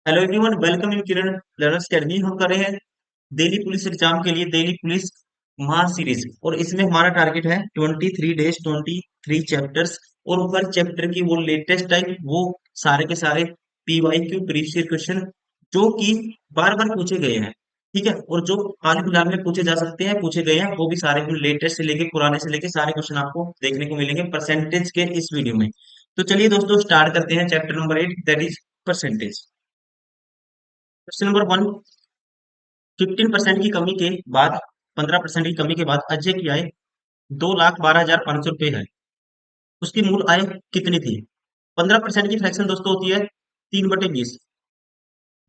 Hello everyone, welcome in Kiran learners academy. हम कर रहे हैं दिल्ली पुलिस एग्जाम के लिए दिल्ली पुलिस महा सीरीज, और इसमें हमारा टारगेट है 23 डेज 23 चैप्टर्स। और हर चैप्टर की वो लेटेस्ट टाइप वो सारे के सारे पीवाईक्यू प्रीवियस क्वेश्चन जो कि बार बार पूछे गए हैं। ठीक है, और जो हाल फिलहाल में पूछे जा सकते हैं पूछे गए हैं वो भी सारे लेटेस्ट से लेके पुराने से लेके सारे क्वेश्चन आपको देखने को मिलेंगे परसेंटेज के इस वीडियो में। तो चलिए दोस्तों, स्टार्ट करते हैं chapter number 8, that is percentage. Question number 1। 15% की कमी के बाद 15% की कमी के बाद अजय की आय 2,12,500 रुपये है। उसकी मूल आय कितनी थी? 15% की फ्रैक्शन दोस्तों होती है 3/20।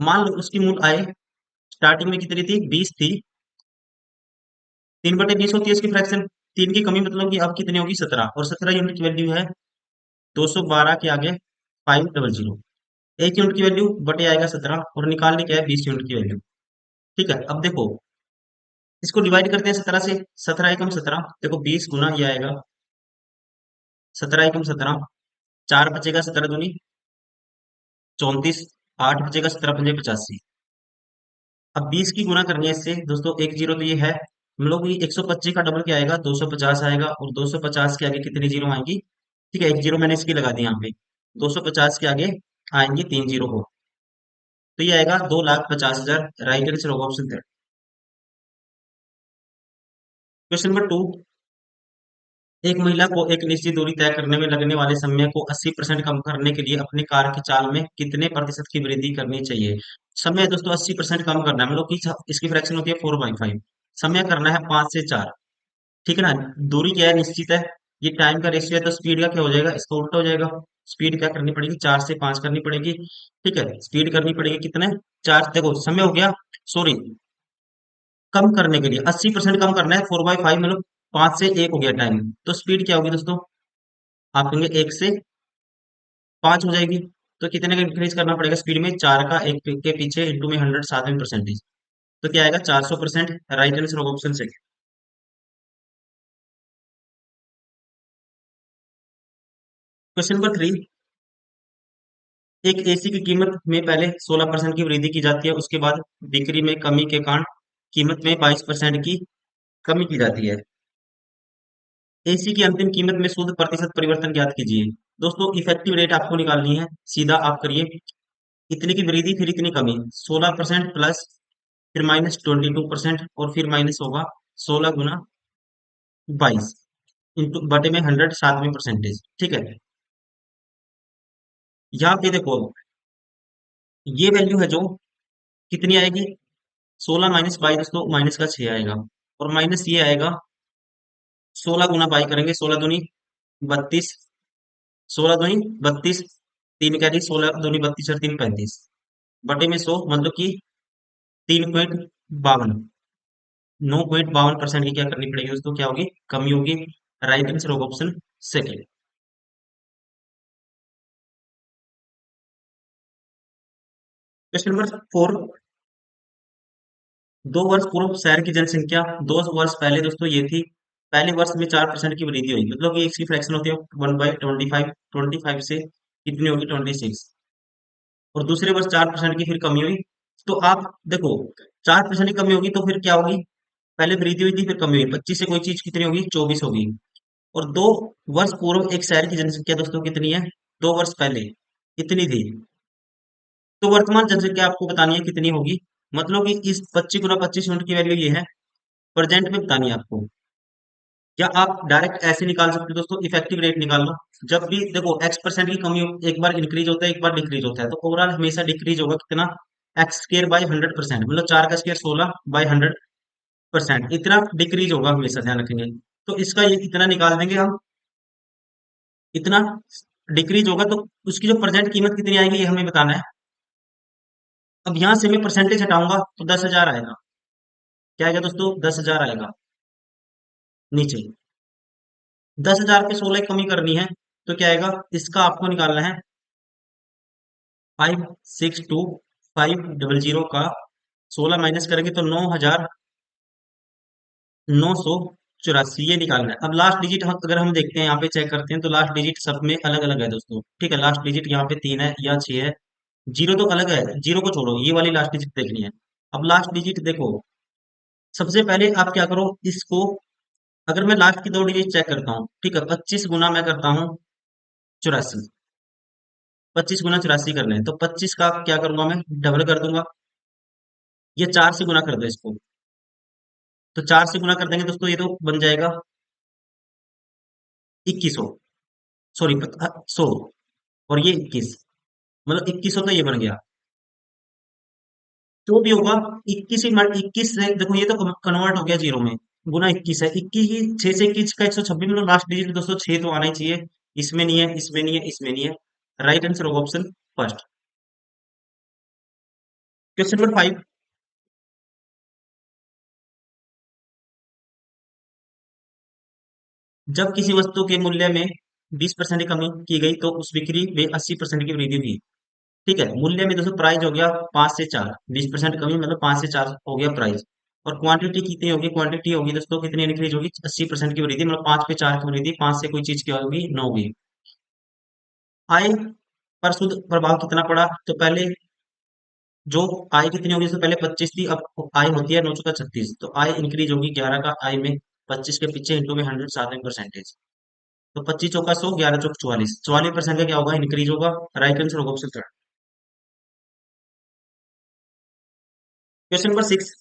मान लो उसकी मूल आय स्टार्टिंग में कितनी थी? 20 थी। 3/20 होती है उसकी फ्रैक्शन। 3 की कमी मतलब कि अब कितनी होगी? 17, और 17 यूनिट की वैल्यू है 212 के आगे 500। एक यूनिट की वैल्यू बटे आएगा 17, और निकालने क्या है? 20 यूनिट की वैल्यू। ठीक है, अब देखो इसको डिवाइड करते हैं 17 से। 17 एकम 17, देखो 20 गुना ये आएगा 17 एकम 17, 4 बचेगा 17 दूनी 34, 8 बचेगा 17 पंजे 85। अब 20 की गुना करनी है इससे दोस्तों, एक जीरो तो ये है। हम लोग ये 125 का डबल क्या आएगा? 250 आएगा, और 250 के आगे कितनी जीरो आएंगी? ठीक है, एक जीरो मैंने इसकी लगा दी यहाँ पे। 250 के आगे आएंगे 3 जीरो हो, तो ये आएगा 2,50,000। राइट आंसर होगा ऑप्शन थर्ड। Question number 2। एक महिला को एक निश्चित दूरी तय करने में लगने वाले समय को 80% कम करने के लिए अपने कार की चाल में कितने प्रतिशत की वृद्धि करनी चाहिए? समय दोस्तों 80% कम करना है, हम लोग की इसकी फ्रैक्शन होती है 4/5। समय करना है 5 से 4। ठीक है ना? दूरी क्या है? निश्चित है। ये टाइम का रेशियो है, तो स्पीड का क्या हो जाएगा? इसका उल्टा हो जाएगा। स्पीड क्या करनी पड़ेगी? 4 से 5 करनी पड़ेगी। ठीक है, स्पीड करनी पड़ेगी कितने? 4। देखो समय हो गया, सॉरी, कम करने के लिए 80% कम करना है। 4/5 मतलब 5 से 1 हो गया टाइम, तो स्पीड क्या होगी दोस्तों? आप कहेंगे 1 से 5 हो जाएगी। तो कितने का इंक्रीज करना पड़ेगा स्पीड में? 4 का 1 के पीछे इंटू में 100 साथ में परसेंटेज, तो क्या आएगा? 400%। राइट आंसर होगा ऑप्शन से। Question number 3। एक एसी की कीमत में पहले 16% की वृद्धि की जाती है, उसके बाद बिक्री में कमी के कारण कीमत में 22% की कमी की जाती है। एसी की अंतिम कीमत में शुद्ध प्रतिशत परिवर्तन ज्ञात कीजिए। दोस्तों इफेक्टिव रेट आपको निकालनी है, सीधा आप करिए। इतनी की वृद्धि फिर इतनी कमी, 16% प्लस फिर -22%, और फिर माइनस होगा 16 गुना 22 इंटू बटे में 100 साथ में परसेंटेज। ठीक है, यहाँ पे देखो ये वैल्यू है जो कितनी आएगी? 16 - 22 दोस्तों, माइनस का 6 आएगा, और माइनस ये आएगा 16 गुना 22 करेंगे, 16 दूनी 32, 16 दूनी 32, 3 कैरी, 16 दूनी 32 और 3 35, बटे में 100 मतलब कि 3.52, 9.52% की क्या करनी पड़ेगी दोस्तों? क्या होगी? कमी होगी। राइट आंसर होगा ऑप्शन सेकेंड। Question number 4। 2 वर्ष पूर्व शहर की जनसंख्या 2 वर्ष पहले दोस्तों ये थी। पहले वर्ष में 4% की वृद्धि हुई, मतलब ये इसकी फ्रैक्शन होती है 1/25। 25 से कितनी होगी? 26, और दूसरे वर्ष 4% की फिर कमी हुई। तो आप देखो 4% की कमी होगी तो फिर क्या होगी? पहले वृद्धि हुई थी फिर कमी हुई, 25 से कोई चीज कितनी होगी? 24 होगी। और 2 वर्ष पूर्व एक शहर की जनसंख्या दोस्तों कितनी है? 2 वर्ष पहले इतनी थी। तो वर्तमान जनसंख्या आपको बतानी है कितनी होगी। मतलब कि इस 25 गुना 25 यूनिट की वैल्यू ये है, प्रेजेंट में बतानी है आपको। या आप डायरेक्ट ऐसे निकाल सकते हो दोस्तों, इफेक्टिव रेट निकाल लो। जब भी देखो x% की कमी एक बार इंक्रीज होता है एक बार डिक्रीज होता है, तो ओवरऑल हमेशा डिक्रीज होगा कितना? x² / 100%, मतलब 4 का स्क्वायर 16/100%, इतना डिक्रीज होगा हमेशा, ध्यान रखेंगे। तो इसका ये इतना निकाल देंगे हम, इतना डिक्रीज होगा, तो उसकी जो प्रेजेंट कीमत कितनी आएगी ये हमें बताना है। अब यहां से मैं परसेंटेज हटाऊंगा तो 10,000 आएगा। क्या आएगा दोस्तों? 10,000 आएगा नीचे। 10,000 पे 16 की कमी करनी है, तो क्या आएगा? इसका आपको निकालना है 562,500 का 16 माइनस करेंगे तो 9,984 ये निकालना है। अब लास्ट डिजिट अगर हम देखते हैं यहाँ पे चेक करते हैं तो लास्ट डिजिट सब में अलग अलग है दोस्तों। ठीक है, लास्ट डिजिट यहाँ पे 3 है या 6 है, जीरो तो अलग है, जीरो को छोड़ो, ये वाली लास्ट डिजिट देखनी है। अब लास्ट डिजिट देखो, सबसे पहले आप क्या करो इसको, अगर मैं लास्ट की दो डिजिट चेक करता हूँ, ठीक है, 25 गुना मैं करता हूँ 84, 25 गुना 84 करना है, तो 25 का क्या करूंगा मैं, डबल कर दूंगा, ये 4 से गुना कर दो इसको, तो 4 से गुना कर देंगे दोस्तों, ये तो बन जाएगा 2100, सॉरी 100, और ये 21, मतलब 2100 तो ये बन गया। जो भी होगा 21 ही 21 से देखो, ये तो कन्वर्ट हो गया जीरो में, गुना 21 है, 21 ही 6 से 21 का 126, मतलब लास्ट डिजिट दोस्तों 6 तो आना ही चाहिए। इसमें नहीं है, इसमें नहीं है, इसमें नहीं है। राइट आंसर होगा ऑप्शन फर्स्ट। क्वेश्चन नंबर 5, जब किसी वस्तु के मूल्य में 20% की कमी की गई तो उस बिक्री में 80% की वृद्धि हुई। ठीक है, मूल्य में दोस्तों प्राइस हो गया 5 से 4, 20% कमी मतलब 5 से 4 हो गया प्राइस, और क्वांटिटी कितनी होगी, क्वांटिटी होगी दोस्तों कितनी इंक्रीज होगी, 80% की वृद्धि, मतलब 5 पे 4 की वृद्धि, 5 से कोई चीज क्या होगी, 9 होगी। आय पर शुद्ध प्रभाव कितना पड़ा, तो पहले जो आय कितनी होगी, तो पहले 25 थी, अब आय होती है 9 चौका 36, तो आय इंक्रीज होगी 11 का आय में, 25 के पीछे इंटू में 100 साथ में परसेंटेज, तो 25 चौका 100, 11 चौक 44, 44% का क्या होगा, इंक्रीज होगा। राइट आंसर होगा ऑप्शन थर्ड। क्वेश्चन नंबर 6,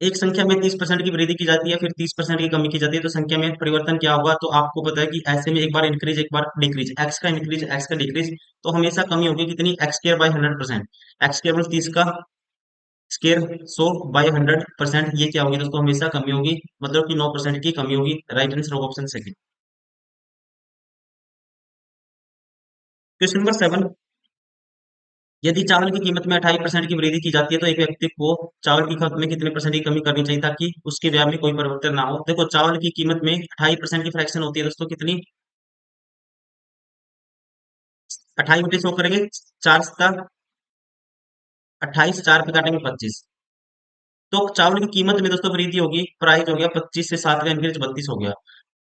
एक संख्या में 30% की वृद्धि की जाती है, फिर 30% की कमी की जाती है, तो संख्या में परिवर्तन क्या होगा, तो आपको पता है कि ऐसे में एक बार इंक्रीज एक बार डिक्रीज, एक्स का इंक्रीज एक्स का डिक्रीज, तो हमेशा कमी होगी कितनी, x square by 100%, x square मतलब 30 का स्क्र 100/100%, ये क्या होगी दोस्तों, हमेशा कमी होगी, मतलब कि 9% की कमी होगी। राइट आंसर होगा ऑप्शन सेकंड। क्वेश्चन नंबर 7, यदि चावल की कीमत में 28% की वृद्धि की जाती है तो एक व्यक्ति को चावल की खपत में कितने परसेंट की कमी करनी चाहिए ताकि उसके व्यय में कोई परिवर्तन ना हो। देखो चावल की कीमत में 28% की फ्रैक्शन होती है दोस्तों कितनी, 28/100 करेंगे, 28, 4 पे काटेंगे 25, तो चावल की कीमत में दोस्तों वृद्धि होगी, प्राइस हो गया 25 से 7 का इंक्रीज 32 हो गया।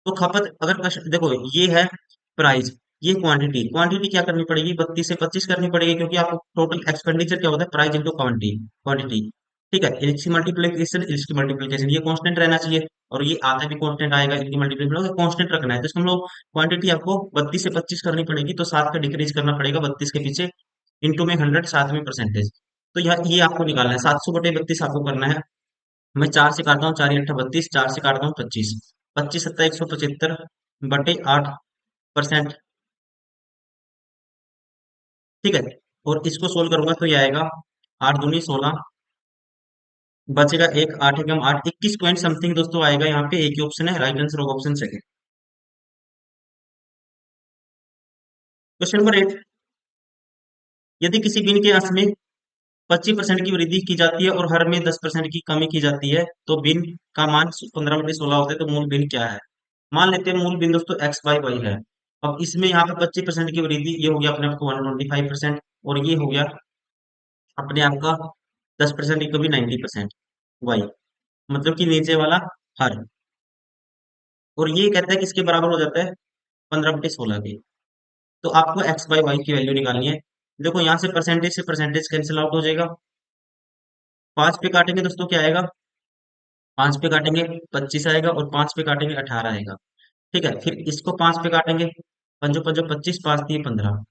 तो खपत अगर देखो ये है प्राइस, ये क्वांटिटी, क्वांटिटी क्या करनी पड़ेगी, 32 से 25 करनी पड़ेगी, क्योंकि आपको टोटल एक्सपेंडिचर क्या होता है, प्राइस इंटू क्वांटिटी, क्वांटिटी। ठीक है, इसकी मल्टीप्लीकेशन, इसकी मल्टीप्लीकेशन, ये कांस्टेंट रहना चाहिए, और ये आधा भी कांस्टेंट आएगा, इनकी मल्टीप्लीकेशन कांस्टेंट रखना है, तो इसको हम लोग क्वांटिटी आपको 32 से 25 करनी पड़ेगी, तो 7 का डिक्रीज करना पड़ेगा 32 के पीछे, इंटू में 100 साथ में परसेंटेज, तो ये आपको निकालना है, 700/32 आपको करना है। मैं 4 से काटता हूँ, 4 × 8 = 32, 4 से काटता हूँ 25, 25 × 7 = 175%। ठीक है, और इसको सोल्व करूंगा तो ये आएगा 8 दूनी 16, बचेगा एक, 8 एकम 8, 21 पॉइंट समथिंग दोस्तों आएगा, यहाँ पे एक ही ऑप्शन है, राइट आंसर होगा ऑप्शन सेकंड। क्वेश्चन नंबर 8, यदि किसी बिन के अंश में 25% की वृद्धि की जाती है और हर में 10% की कमी की जाती है, तो बिन का मान 15/16 होता है, तो मूल बिन क्या है। मान लेते हैं मूल बिन दोस्तों x/y है। अब इसमें यहाँ पे 25% की वृद्धि, ये हो गया अपने आप को 125%, और ये हो गया अपने आप का 10% की कमी 90%, वाई, मतलब कि नीचे वाला हर, और ये कहता है कि इसके बराबर हो जाता है 15/16 के, तो आपको x/y की वैल्यू निकालनी है। देखो यहाँ से परसेंटेज कैंसिल आउट हो जाएगा, 5 पे काटेंगे दोस्तों क्या आएगा, 5 पे काटेंगे 25 आएगा, और 5 पे काटेंगे 18 आएगा। ठीक है, फिर इसको 5 पे काटेंगे, पंजो पंजो 25, 5×3 = 15,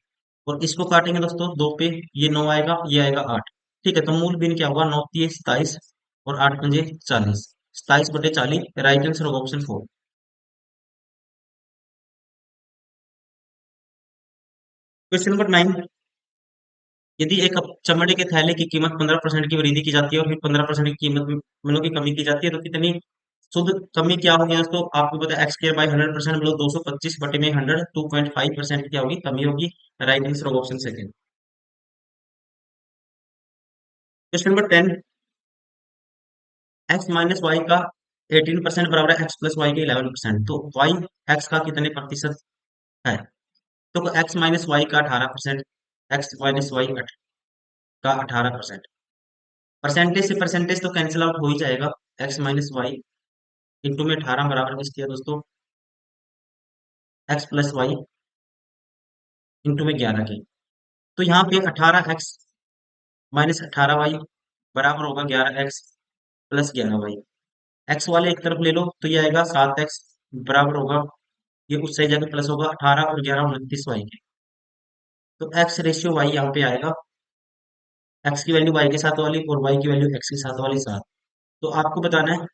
और इसको काटेंगे दोस्तों 2 पे, ये 9 आएगा, ये आएगा 8। ठीक है, तो मूल बिन क्या होगा, 9×3 = 27, और 8×5 = 40, 27/40, राइट आंसर होगा ऑप्शन 4। क्वेश्चन नंबर 9, यदि एक चमड़े के थैले की कीमत 15% की वृद्धि की जाती है और फिर 15% की कीमत में मतलब की कमी की जाती है, तो कितनी शुद्ध कमी क्या होगी दोस्तों, आपको पता है x² 100%, मतलब 225/100, 2.5% क्या होगी, कमी होगी। राइट आंसर होगा option second. Question number 10, x - y का 18% बराबर है x+y के 11%, तो y x का कितने प्रतिशत है, तो x - y का 18%, x - y का 18%, परसेंटेज से परसेंटेज तो कैंसिल आउट हो ही जाएगा, x - y इंटू में 18 बराबर किसकी है दोस्तों, x+y इंटू में 11 की, तो यहाँ पे 18x माइनस 18y बराबर होगा 11x प्लस 11y। एक्स वाले एक तरफ ले लो तो ये आएगा 7x बराबर होगा, ये उस सही जगह प्लस होगा 18 और 11 29 y के। तो x रेशियो y यहाँ पे आएगा, x की वैल्यू y के साथ वाली और y की वैल्यू x के साथ वाली 7। तो आपको बताना है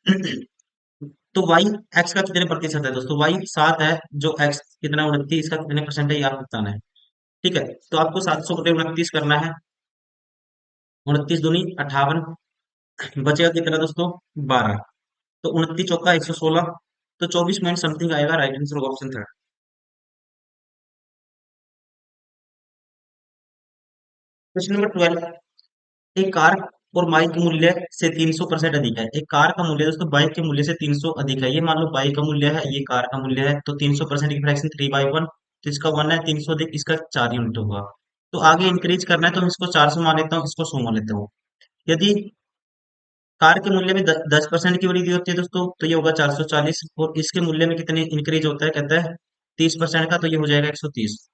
तो y x का कितने प्रतिशत है दोस्तों, y 7 है, जो x कितना 29 का कितने परसेंट है ये आपको बताना है। ठीक है, तो आपको 700 बटे 29 करना है, 29 दूनी 58, बचेगा कितना दोस्तों 12। तो 29 चौका 116, तो 24 पॉइंट समथिंग आएगा, राइट आंसर होगा ऑप्शन थर्ड। क्वेश्चन नंबर 12, एक कार और बाइक के मूल्य से 300% अधिक है। एक कार का मूल्य दोस्तों बाइक के मूल्य से 300 अधिक है। ये मान लो बाइक का मूल्य है, ये कार का मूल्य है, तो 300% की फ्रैक्शन 3/1, तो इसका 1 है, 300 अधिक इसका 4 यूनिट होगा। तो आगे इंक्रीज करना है तो हम इसको 400 मान लेता हूँ, इसको 100 मान लेता हूँ। यदि कार के मूल्य में 10% की वृद्धि होती है दोस्तों, तो ये होगा 440, और इसके मूल्य में कितने इंक्रीज होता है, कहता है 30% का, तो ये हो जाएगा 130।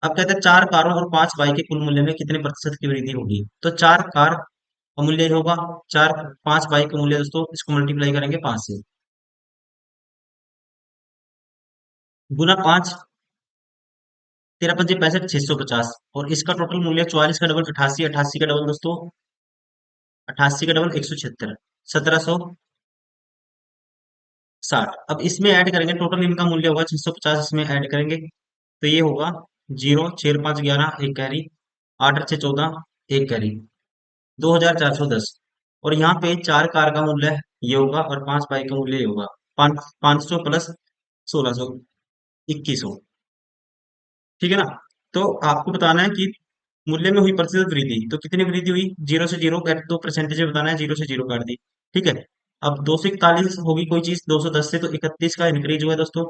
अब कहते हैं चार कारों और 5 बाइक के कुल मूल्य में कितने प्रतिशत की वृद्धि होगी। तो चार कार का मूल्य होगा चार, 5 बाइक का मूल्य दोस्तों, इसको मल्टीप्लाई करेंगे 5 से, गुना 5, 13×5 = 650, और इसका टोटल मूल्य 44 का डबल 88, 88 का डबल दोस्तों 88 का डबल 176, 1760। अब इसमें ऐड करेंगे, टोटल इनका मूल्य होगा 650, इसमें ऐड करेंगे तो ये होगा 0, 6 और 5 11, एक कैरी, 8 और 6 14, एक कैरी, 2410। और यहाँ पे चार कार का मूल्य ये होगा और 5 बाइक का मूल्य ये होगा, 500 प्लस 1600, 2100। ठीक है ना। तो आपको बताना है कि मूल्य में हुई प्रतिशत वृद्धि, तो कितनी वृद्धि हुई, 0 से 0 काट दो, परसेंटेज में बताना है, 0 से 0 काट दी। ठीक है, अब 241 होगी कोई चीज 210 से, तो 31 का इंक्रीज हुआ है दोस्तों,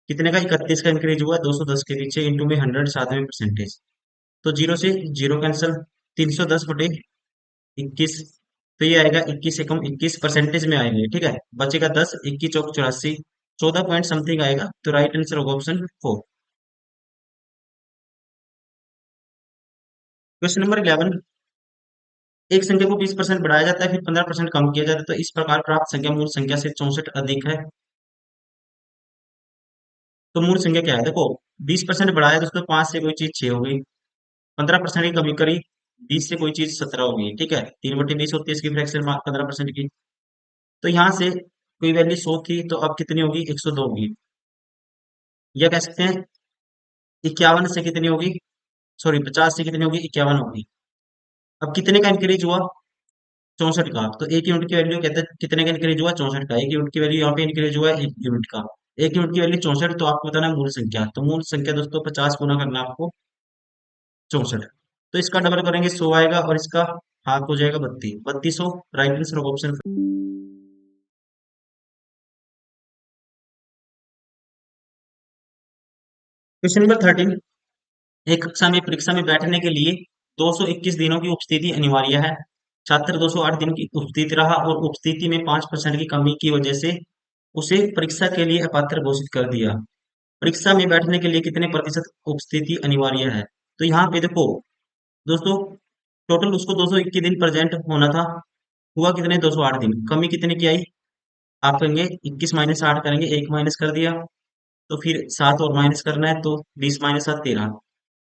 कितने का 31 का इंक्रीज हुआ है 210 के पीछे इंटू में 100 साथ में परसेंटेज, तो 0 से 0 कैंसल, 310/21, तो ये आएगा 21 से कम 21 परसेंटेज में आएंगे। ठीक है, बचेगा 10, 21 चौक 84, 14 पॉइंट समथिंग आएगा, तो राइट आंसर होगा ऑप्शन 4। क्वेश्चन नंबर 11, एक संख्या को 20% बढ़ाया जाता है फिर 15% कम किया जाता है, तो इस प्रकार प्राप्त संख्या मूल संख्या से 64 अधिक है। तो मूल संख्या क्या है, देखो 20% बढ़ाया तो उसको 5 से कोई चीज 6 हो गई, 15% की कमी करी 20 से कोई चीज 17 हो गई। ठीक है, 3/20 होती है इसकी फ्रैक्शन 15% की। तो यहाँ से कोई वैल्यू 100 थी, तो अब कितनी होगी 102 होगी, या कह सकते हैं 51 से कितनी होगी, सॉरी 50 से कितनी होगी 51 होगी। अब कितने का इंक्रीज हुआ 64 का, तो एक यूनिट की वैल्यू कहते हैं कितने का इंक्रीज हुआ 64 का, एक यूनिट की वैल्यू यहाँ पे इंक्रीज हुआ है 1 यूनिट का, 1 यूनिट की वैल्यू 64, तो आपको बताना है मूल संख्या, तो मूल संख्या दोस्तों 50 गुना करना है आपको 64, तो इसका डबल करेंगे 100 आएगा, और इसका हाफ हो जाएगा 32, 3200, right answer option. Question number 13, एक कक्षा में परीक्षा में बैठने के लिए 221 दिनों की उपस्थिति अनिवार्य है। छात्र 208 दिन की उपस्थिति रहा और उपस्थिति में 5% की कमी की वजह से उसे परीक्षा के लिए अपात्र घोषित कर दिया। परीक्षा में बैठने के लिए कितने प्रतिशत उपस्थिति अनिवार्य है। तो यहाँ पे देखो दोस्तों, टोटल उसको 221 दिन प्रेजेंट होना था, हुआ कितने 208 दिन, कमी कितने की आई, आप कहेंगे 21 माइनस 8 करेंगे, एक माइनस कर दिया, तो फिर 7 और माइनस करना है, तो 20 माइनस 7 13,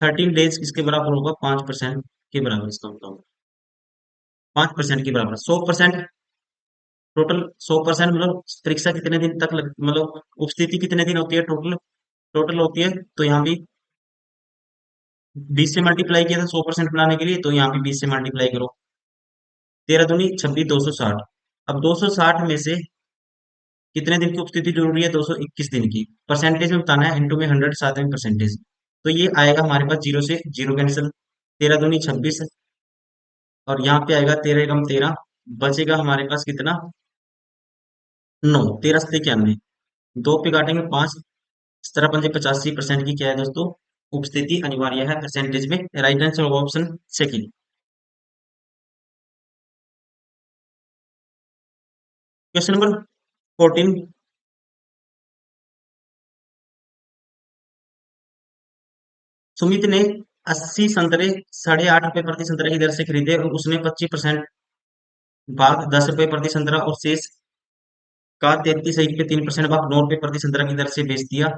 13 डेज किसके बराबर होगा 5% के बराबर, इसका मतलब 5% के बराबर 100%, टोटल 100% मतलब परीक्षा कितने दिन तक मतलब उपस्थिति कितने दिन होती है टोटल, टोटल होती है, तो यहाँ भी 20 से मल्टीप्लाई किया था 100% बनाने के लिए, तो यहाँ पे 20 से मल्टीप्लाई करो, 13 दूनी 26, 260। अब 260 में से कितने दिन की उपस्थिति जरूरी है 221 दिन की, परसेंटेज में बताना है, इंटू में 100 साथ में परसेंटेज, तो ये आएगा हमारे पास 0 से 0 कैंसिल, 13 दूनी 26, और यहाँ पे आएगा 13 एकम 13, बचेगा हमारे पास कितना 9, 13 से 91, दो पे काटेंगे 5, 17×5 = 85% की क्या है दोस्तों उपस्थिति अनिवार्य है परसेंटेज में, राइट आंसर होगा option second. Question number 14, Sumit ने 80 संतरे 8.5 रुपए प्रति संतरे की दर से खरीदे और उसने 25% भाग 10 रुपए प्रति संतरा और शेष का 33.3% भाग 9 रुपए प्रति संतरा की दर से बेच दिया।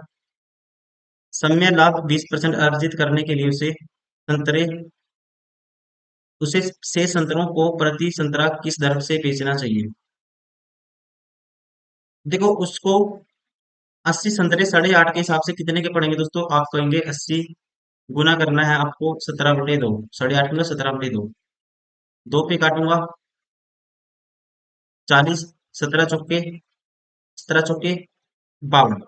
सम्य लाभ 20% अर्जित करने के लिए संतरे उसे शेष संतरों को प्रति संतरा किस दर से बेचना चाहिए। देखो उसको 80 संतरे 8.5 के हिसाब से कितने के पड़ेंगे दोस्तों, आप कहेंगे 80 गुना करना है आपको 17/2, 8.5 में 17/2, दो पे काटूंगा 40, 17 चौके 52,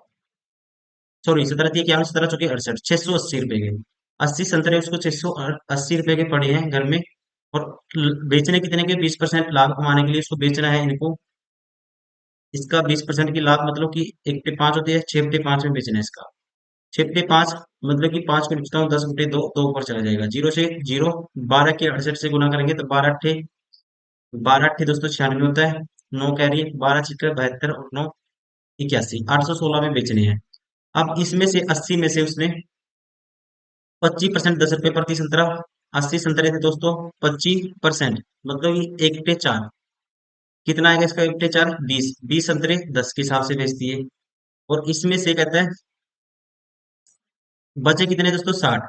सॉरी 17 × 3 = 68, 680 रुपए के 80 संतरे उसको 680 रुपए के पड़े हैं घर में। और बेचने कितने के, 20% लाभ कमाने के लिए उसको बेचना है इनको। इसका 20% की लाभ मतलब कि 1/5 होती है, 6/5 में बेचना है इसका। 6/5 मतलब कि 5 को लिखता हूँ, 10/2, 2 ऊपर चला जाएगा, 0 से 0, 12 के 68 से गुना करेंगे तो 12 अट्ठे दोस्तों 96 होता है, 9 कैरी, 12 × 6 = 72 और 9 = 81, 816 में बेचने हैं। अब इसमें से 80 में से उसने 25%, 10 रुपए प्रति संतरा, 80 संतरे थे दोस्तों, 25% मतलब कि 1/4 कितना आएगा इसका, 1/4 20, 20 संतरे 10 के हिसाब से बेच दिए। और इसमें से कहता है बचे कितने दोस्तों, 60,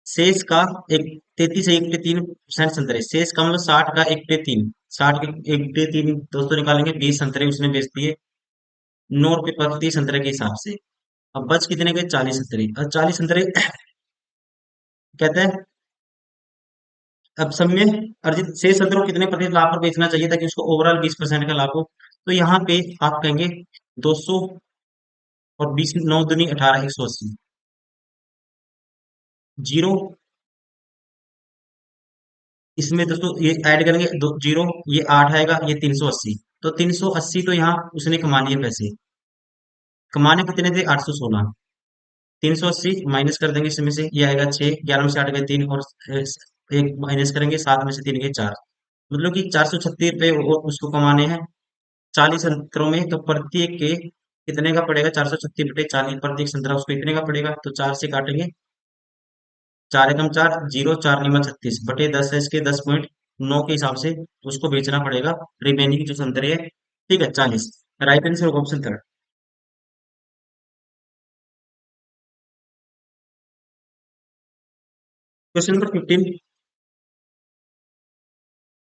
शेष का एक 33.3% संतरे, शेष का मतलब 60 का 1/3, 60 के 1/3 दोस्तों निकालेंगे, 20 संतरे उसने बेच दिए 9 रुपए प्रति संतरे के हिसाब से। अब बच कितने के, 40 संतरे, और 40 संतरे कहते हैं अब सब में अर्जित शेष संतरों को कितने प्रतिशत लाभ पर बेचना चाहिए ताकि उसको ओवरऑल 20% का लाभ हो। तो यहाँ पे आप कहेंगे 200 और 20, 9 दूनी 18, 180, जीरो, इसमें दोस्तों ये ऐड करेंगे दो जीरो, ये 8 आएगा, ये 380, तो 380 तो यहाँ उसने कमा लिए पैसे। कमाने कितने थे, 816, 380 माइनस कर देंगे इसमें से, ये आएगा 6, 11 में से 8 गए 3 और एक माइनस करेंगे, 7 में से 3 गए 4, मतलब कि 436 रुपए उसको कमाने हैं 40 संतरों में। तो प्रत्येक के कितने का पड़ेगा, 436/40, प्रत्येक संतरा उसको इतने का पड़ेगा, तो 4 से काटेंगे, 4 × 4 0, 4×9 = 36 बटे 10 है इसके 10.9 के हिसाब से उसको बेचना पड़ेगा रिमेनिंग जो संतरे है। ठीक है, 40, राइट आंसर होगा ऑप्शन थर्ड। क्वेश्चन नंबर 15,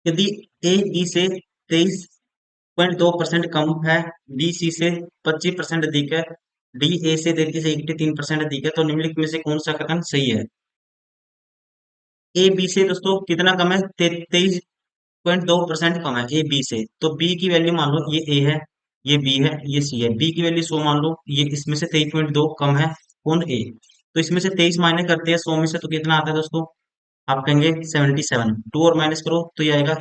यदि ए बी से 23.2% कम है, बी सी से 25% अधिक है, डी ए से 33.3% अधिक है, तो निम्नलिखित में से कौन सा कथन सही है। ए बी से दोस्तों कितना कम है, 23.2% कम है ए बी से, तो बी की वैल्यू मान लो ये ए है, ये बी है, ये सी है, बी की वैल्यू 100 मान लो, ये इसमें से 23.2 कम है कौन, ए। तो इसमें से 23 माइनस करते हैं 100 में से, तो कितना आता है दोस्तों, आप कहेंगे 77, 2 और माइनस करो तो ये आएगा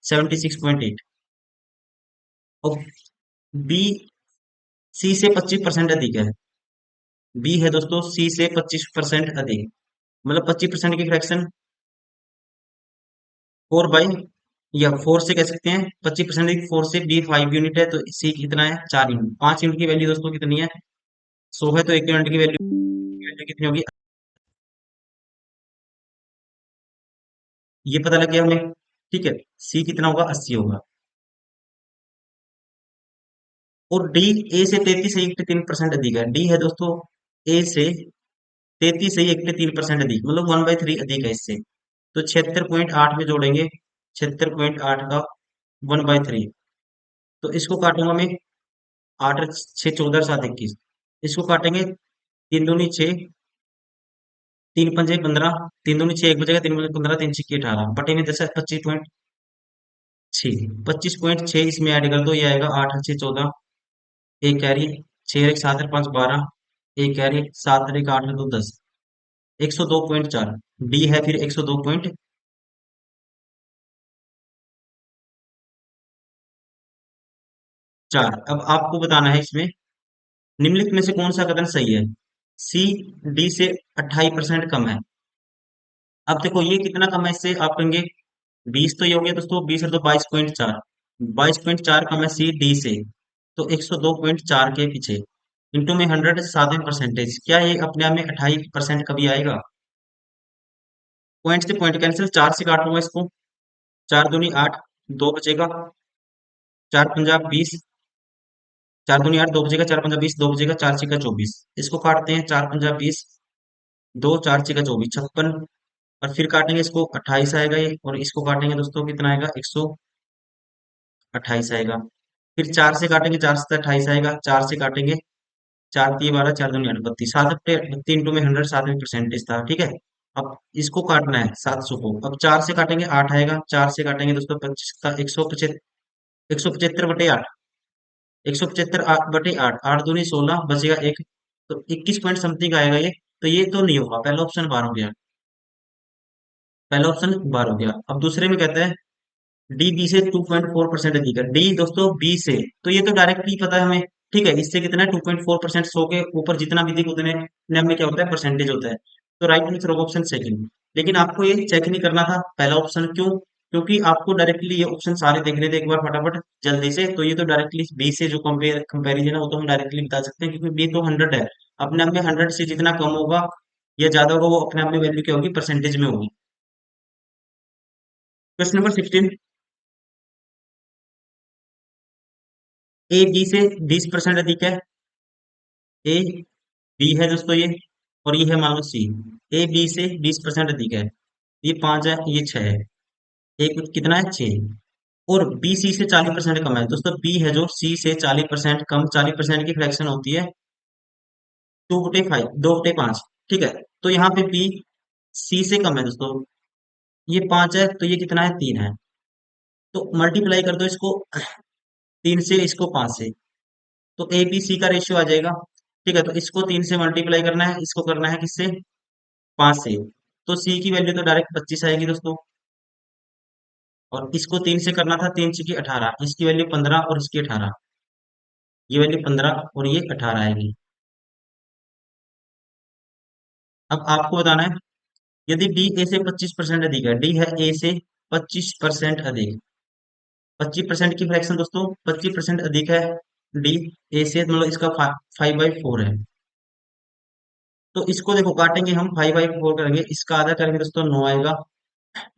76.8। और बी सी से 25% अधिक है, बी है दोस्तों सी से 25% अधिक, मतलब 25% की फ्रैक्शन 4 या 4 से कह सकते हैं, 25% 4 से, बी 5 यूनिट है तो सी कितना है, 4 यूनिट, 5 यूनिट की वैल्यू दोस्तों कितनी है, 100 है, तो 1 यूनिट की वैल्यू कितनी होगी, ये पता लग गया हमें। ठीक है, सी कितना होगा, 80 होगा। और डी ए से 33.3% अधिक है, डी है दोस्तों ए से 33.3% अधिक, मतलब 1/3 अधिक है इससे, तो 76.8 में जोड़ेंगे, 76.8 का 1/3, तो इसको काटूंगा मैं, 8 6 14 7 21, इसको काटेंगे, 3 दूनी 6, 3 पंजे 15, 3 दूनी 6 एक बचेगा, 3 पंजे 15, 3 छिक्के 18 बटे में 10 है, 25.6, 25.6 इसमें ऐड कर दो, ये आएगा 8 8 6 14, एक कैरी, 6 1 7 5 12, एक कैरी, 7 1 8 2 10, 102.4, डी है फिर 102.4। अब आपको बताना है इसमें निम्नलिखित में से कौन सा कथन सही है। सी डी से 28% कम है। अब देखो ये कितना कम है इससे, आप कहेंगे 20, तो ये हो गया दोस्तों 20 और 2 22.4, 22.4 कम है सी डी से, तो 102.4 के पीछे इंटू में 100 7 परसेंटेज, क्या ये अपने आप में 28% कभी आएगा। पॉइंट से पॉइंट कैंसिल, 4 से काटूंगा इसको, 4 दूनी 8, 2 बचेगा, 4 पंजा 20, 4 दूनी 8, 2 बचेगा, 4 पंजा 20, 2 बचेगा, 4 छक्का 24। इसको काटते हैं, 4 पंजा 20, 2 4 छक्का 24, 56। और फिर काटेंगे इसको, 28 आएगा ये, और इसको काटेंगे दोस्तों, कितना आएगा, 128 आएगा। फिर 4 से काटेंगे, 4 से 28 आएगा, 4 से काटेंगे, 4 तीन 12, 4 दूनी 8, 32, 7 इंटू में 100, 7 में परसेंटेज था, ठीक है। अब इसको काटना है 700 को, अब 4 से काटेंगे 8 आएगा, 4 से काटेंगे दोस्तों 25 का 175 बटे 8, 175 बटे 8, 8 दूनी 16, बचेगा एक, तो 21 पॉइंट समथिंग आएगा ये। तो ये तो नहीं होगा, पहला ऑप्शन बार हो गया, पहला ऑप्शन बार हो गया। अब दूसरे में कहता है डी बी से 2.4% अधिक है, डी दोस्तों बी से, तो ये तो डायरेक्टली पता है हमें, ठीक है। इससे कितना है, 2.4%, 100 के ऊपर जितना भी दिख उतने में क्या होता है, परसेंटेज होता है। तो राइट आंसर होगा ऑप्शन सेकंड। लेकिन आपको ये चेक नहीं करना था पहला ऑप्शन, क्यों? क्योंकि आपको डायरेक्टली ये ऑप्शन सारे देख रहे थे एक बार फटाफट जल्दी से, तो ये तो डायरेक्टली बी से जो कंपेरिजन है वो तो हम डायरेक्टली बता सकते हैं, क्योंकि बी तो 100 है, अपने आप में 100 से जितना कम होगा या ज्यादा होगा वो अपने आप में वैल्यू क्या होगी, परसेंटेज में होगी। क्वेश्चन नंबर 16, ए बी से 20% अधिक है, ए बी है दोस्तों ये, और ये है मान लो सी, ए बी से 20% अधिक है, ये 5 है, ये 6 है, एक कितना है 6, और बी सी से 40% कम है दोस्तों, बी है जो सी से 40% कम, 40% की फ्रैक्शन होती है 2/5, 2/5, ठीक है। तो यहाँ पे बी सी से कम है दोस्तों, ये 5 है, तो ये कितना है 3 है, तो मल्टीप्लाई कर दो इसको 3 से, इसको 5 से, तो ए बी सी का रेशियो आ जाएगा, ठीक है। तो इसको 3 से मल्टीप्लाई करना है, इसको करना है किससे, 5 से, तो सी की वैल्यू तो डायरेक्ट 25 आएगी दोस्तों, और इसको 3 से करना था, 3 की 18, इसकी वैल्यू 15 और इसकी 18, ये वैल्यू 15 और ये 18 आएगी। अब आपको बताना है, यदि डी ए से 25% अधिक है, डी है ए से 25% अधिक, 25% की फ्रैक्शन दोस्तों 25% अधिक है, डी ए से, मतलब इसका 5/4 है, तो इसको देखो काटेंगे हम, 5/4 करेंगे, इसका आधा करेंगे दोस्तों 9 आएगा,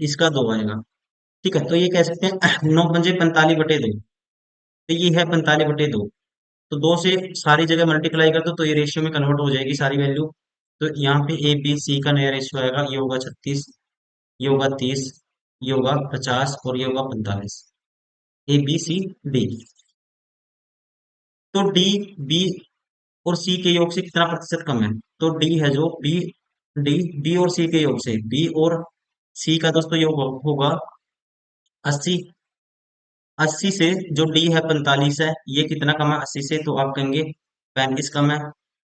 इसका 2 आएगा, ठीक है। तो ये कह सकते हैं 9 पंजे 45/2, तो ये है 45/2, तो 2 से सारी जगह मल्टीप्लाई कर दो तो ये रेशियो में कन्वर्ट हो जाएगी सारी वैल्यू। तो यहाँ पे ए बी सी का नया रेशियो आएगा, ये होगा 36, ये होगा 30, ये होगा 50 और ये होगा 45, ए बी सी डी। तो डी बी और सी के योग से कितना प्रतिशत कम है, तो डी है जो बी, डी बी और सी के योग से, बी और सी का दोस्तों योग होगा 80, 80 से जो डी है 45 है, ये कितना कम है 80 से, तो आप कहेंगे 35 कम है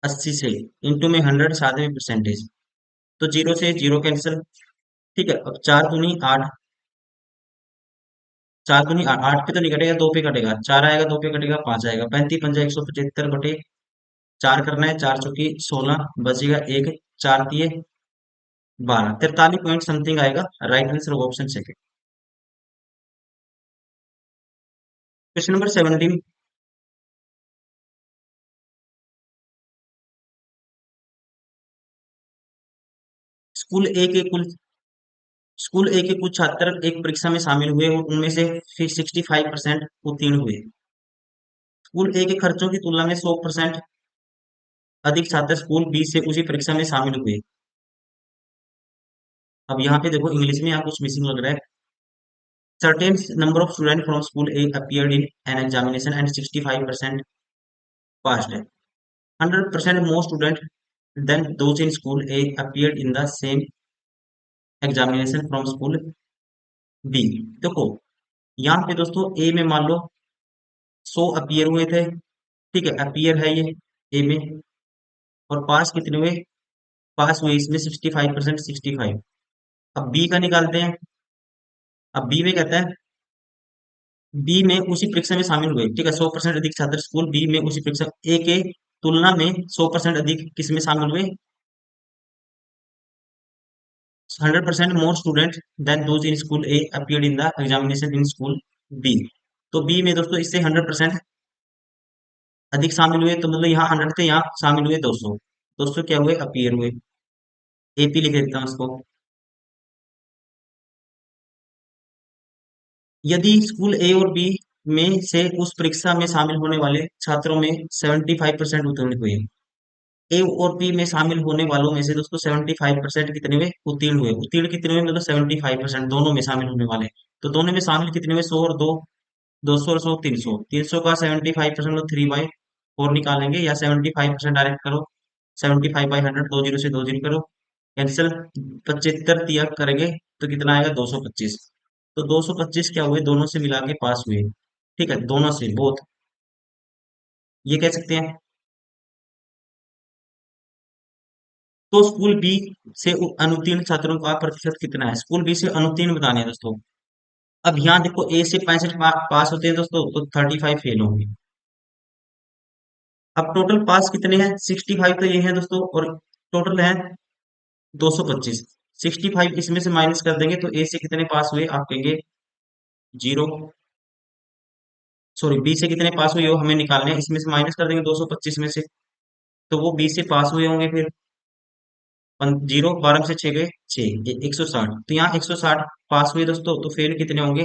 80 से, इंटू में 100, साथ में परसेंटेज, तो जीरो से जीरो कैंसिल, ठीक है। अब 4 दूनी 8, 4 दूनी 8, 8 पे तो नहीं कटेगा, 2 पे कटेगा, 4 आएगा, 2 पे कटेगा, 5 आएगा, 35 पंजा 175/4 करना है, 4 चौकी 16, बचेगा एक, 4 दिए 12, 43 पॉइंट समथिंग आएगा, राइट आंसर होगा option second. Question number 17, school A के कुल स्कूल ए के कुछ छात्र एक परीक्षा में शामिल हुए और उनमें से फिर 65% उत्तीर्ण हुए। स्कूल ए के खर्चों की तुलना में 100% अधिक छात्र स्कूल बी से उसी परीक्षा में शामिल हुए। अब यहाँ पे देखो इंग्लिश में यहाँ कुछ मिसिंग लग रहा है। Certain number of students from school A appeared in an examination and 65% passed. 100% more students than those in school A appeared in the same examination from school B. देखो यहाँ पे दोस्तों ए में मान लो 100 अपीयर हुए थे, ठीक है, अपीयर है ये ए में, और पास कितने हुए, पास हुए इसमें 65%, 65। अब बी का निकालते हैं, अब बी में कहता है बी में उसी परीक्षा में शामिल हुए, ठीक है, 100% अधिक छात्र स्कूल बी में उसी परीक्षा ए के तुलना में 100% अधिक किस में शामिल हुए, 100% more student than those in school A appeared in the examination in school B. तो बी में दोस्तों इससे 100% अधिक शामिल हुए, तो मतलब यहाँ 100 थे, यहाँ शामिल हुए 200, 200 क्या हुए, अपीयर हुए, एपी लिख देता हूँ उसको। यदि स्कूल ए और बी में से उस परीक्षा में शामिल होने वाले छात्रों में 75% उत्तीर्ण हुए। ए और बी में शामिल होने वालों में से दोस्तों 75% कितने हुए उत्तीर्ण हुए। उत्तीर्ण कितने हुए मतलब 75% दोनों में शामिल होने वाले। तो दोनों में शामिल कितने हुए 100 और 2, 200 और 100 300। 300 का 75% 3/4 निकालेंगे या 75% डायरेक्ट करो। 75/100 दो जीरो से दो जीरो करो कैंसिल। 75 तिया करेंगे तो कितना आएगा 225। तो 225 क्या हुए दोनों से मिला के पास हुए। ठीक है दोनों से बोथ ये कह सकते हैं। तो स्कूल बी से अनुत्तीर्ण छात्रों का प्रतिशत कितना है। स्कूल बी से अनुत्तीर्ण बताने हैं दोस्तों। अब यहाँ देखो ए से 65 पास होते हैं दोस्तों तो 35 फेल होंगे। अब टोटल पास कितने हैं 65 तो ये है दोस्तों और टोटल है 225। 65 इसमें से माइनस कर देंगे तो ए से कितने पास हुए आप कहेंगे जीरो। सॉरी बी से कितने पास हुए वो हमें निकालने हैं इसमें से माइनस कर देंगे 225 में से। तो वो बी से पास हुए होंगे फिर जीरो 12 में से 6 गए 6 160। तो यहाँ 160 पास हुए दोस्तों तो फेल कितने होंगे